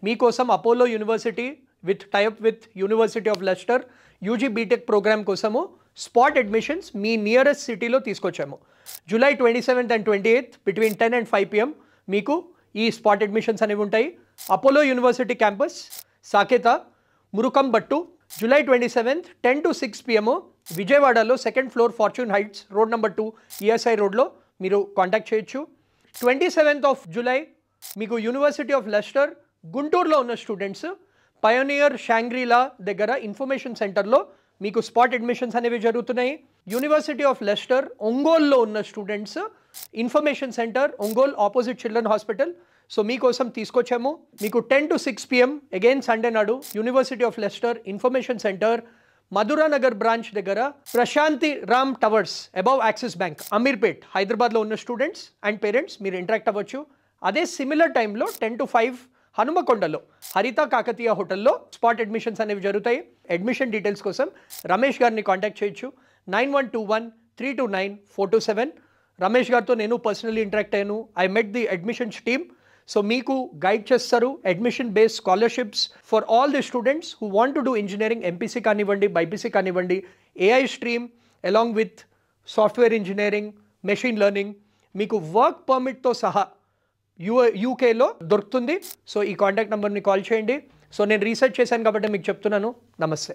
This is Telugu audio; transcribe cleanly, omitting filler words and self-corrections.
మీకోసం Apollo university with type with university of Leicester UG BTech programme కోసము స్పాట్ అడ్మిషన్స్ మీ నియరెస్ట్ సిటీలో తీసుకొచ్చాము. July 27th and 28th between 10 and 5 PM మీకు ఈ స్పాట్ అడ్మిషన్స్ అనేవి ఉంటాయి. Apollo university campus Saketha Murukambattu. July 27th 10 to 6 PM విజయవాడలో 2nd floor Fortune Heights road number 2 ESI రోడ్లో మీరు కాంటాక్ట్ చేయొచ్చు. 27th of July మీకు యూనివర్సిటీ ఆఫ్ లెస్టర్ గుంటూరులో ఉన్న స్టూడెంట్స్ పయోనియర్ షాంగ్రీలా దగ్గర ఇన్ఫర్మేషన్ సెంటర్లో మీకు స్పాట్ అడ్మిషన్స్ అనేవి జరుగుతున్నాయి. యూనివర్సిటీ ఆఫ్ లెస్టర్ ఒంగోలులో ఉన్న students information centre Ongole opposite children hospital. So మీకోసం తీసుకొచ్చాము. మీకు 10 to 6 PM అగైన్ సండే నాడు university of Leicester information centre Madhura Nagar branch దగ్గర Prashanti Ram towers above Axis bank Ameerpet హైదరాబాద్లో ఉన్న స్టూడెంట్స్ అండ్ పేరెంట్స్ మీరు ఇంటరాక్ట్ అవ్వచ్చు. అదే సిమిలర్ టైంలో 10 to 5 హనుమకొండలో హరిత కాకతీయ హోటల్లో స్పాట్ అడ్మిషన్స్ అనేవి జరుగుతాయి. అడ్మిషన్ డీటెయిల్స్ కోసం రమేష్ గారిని కాంటాక్ట్ చేయొచ్చు. 9121329427. రమేష్ గారితో నేను పర్సనలీ ఇంటరాక్ట్ అయ్యాను. I met the admissions team. So మీకు గైడ్ చేస్తారు. Admission based scholarships for all the students who want to do engineering, MPC కానివ్వండి, బైపీసీ కానివ్వండి, AI stream along with software engineering, machine learning మీకు వర్క్ పర్మిట్తో సహా యూకేలో దొరుకుతుంది. సో ఈ కాంటాక్ట్ నెంబర్ని కాల్ చేయండి. సో నేను రీసెర్చ్ చేశాను కాబట్టి మీకు చెప్తున్నాను. నమస్తే.